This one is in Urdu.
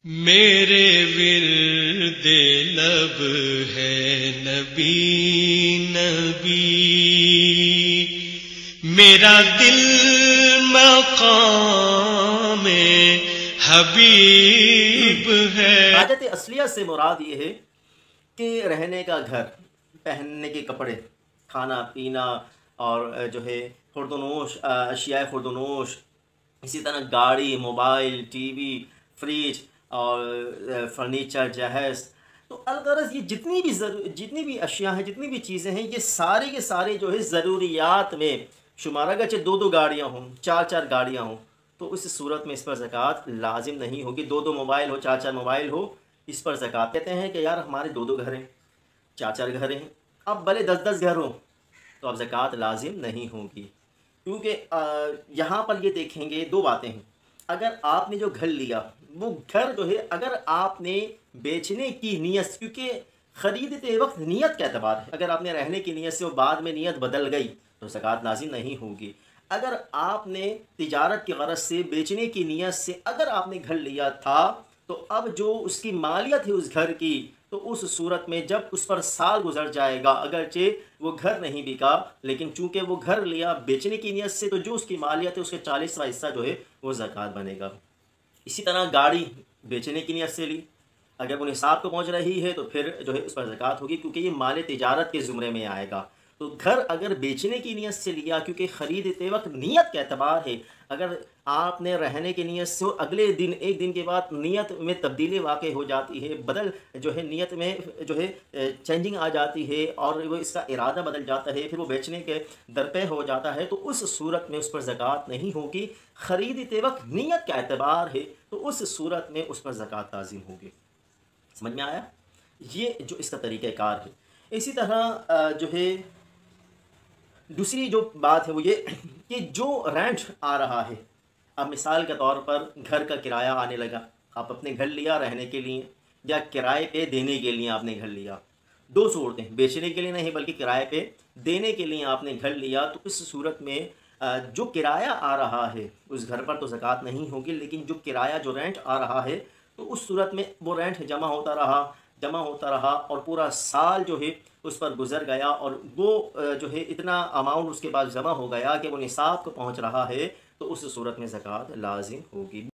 میرے ورد لب ہے نبی نبی، میرا دل مقام حبیب ہے۔ حاجت اصلیہ سے مراد یہ ہے کہ رہنے کا گھر، پہننے کے کپڑے، کھانا پینا اور جو ہے خوردونوش، اشیاء خوردونوش، اسی طرح گاڑی، موبائل، ٹی وی، فریج اور فرنیچر، جہیز۔ تو الغرض یہ جتنی بھی اشیاء ہیں، جتنی بھی چیزیں ہیں، یہ سارے کے سارے جو ہے ضروریات میں شمار۔ اگرچہ دو گاڑیاں ہوں، چار گاڑیاں ہوں، تو اس صورت میں اس پر زکوٰۃ لازم نہیں ہوگی۔ دو موبائل ہو، چار موبائل ہو، اس پر زکوٰۃ۔ کہتے ہیں کہ یار ہمارے دو گھر ہیں، چار گھر ہیں، اب بھلے 10 گھر ہوں تو اب زکوٰۃ لازم نہیں ہوگی، کیونکہ یہاں پر یہ دیکھیں گے دو باتیں ہیں۔ اگر آپ نے جو گھر لیا، وہ گھر جو ہے اگر آپ نے بیچنے کی نیت، کیونکہ خریدتے وقت نیت کا اعتبار ہے، اگر آپ نے رہنے کی نیت سے وہ بعد میں نیت بدل گئی تو زکوٰۃ لازم نہیں ہوگی۔ اگر آپ نے تجارت کی غرض سے، بیچنے کی نیت سے اگر آپ نے گھر لیا تھا، تو اب جو اس کی مالیت ہے اس گھر کی، تو اس صورت میں جب اس پر سال گزر جائے گا، اگرچہ وہ گھر نہیں بکا، لیکن چونکہ وہ گھر لیا بیچنے کی نیت سے، تو جو اس کی مالیت ہے اس کے 40واں حصہ جو ہے وہ زکوٰۃ بنے گا۔ اسی طرح گاڑی بیچنے کی نیت سے لی، اگر وہ نصاب کو پہنچ رہی ہے تو پھر جو ہے اس پر زکوٰۃ ہوگی، کیونکہ یہ مال تجارت کے زمرے میں آئے گا۔ تو گھر اگر بیچنے کی نیت سے لیا، کیونکہ خریدتے وقت نیت کا اعتبار ہے، اگر آپ نے رہنے کی نیت سے اگلے دن، ایک دن کے بعد نیت میں تبدیلی واقع ہو جاتی ہے، جو ہے نیت میں جو ہے چینجنگ آ جاتی ہے، اور وہ اس کا ارادہ بدل جاتا ہے، پھر وہ بیچنے کے درپے ہو جاتا ہے، تو اس صورت میں اس پر زکوٰۃ نہیں ہوگی۔ خریدتے وقت نیت کا اعتبار ہے تو اس صورت میں اس پر زکوٰۃ لازم ہوگی۔ سمجھ میں آیا؟ یہ جو اس کا طریقہ کار ہے۔ اسی طرح جو ہے دوسری جو بات ہے وہ یہ کہ جو رینٹ آ رہا ہے، اب مثال کے طور پر گھر کا کرایہ آنے لگا، آپ اپنے گھر لیا رہنے کے لیے یا کرائے پہ دینے کے لیے آپ نے گھر لیا، دو صورتیں، بیچنے کے لیے نہیں بلکہ کرائے پہ دینے کے لیے آپ نے گھر لیا، تو اس صورت میں جو کرایہ آ رہا ہے اس گھر پر تو زکوٰۃ نہیں ہوگی، لیکن جو کرایہ، جو رینٹ آ رہا ہے، تو اس صورت میں وہ رینٹ جمع ہوتا رہا اور پورا سال جو ہے اس پر گزر گیا، اور وہ جو ہے اتنا اماؤنٹ اس کے پاس جمع ہو گیا کہ وہ نصاب کو پہنچ رہا ہے، تو اس صورت میں زکوٰۃ لازم ہوگی۔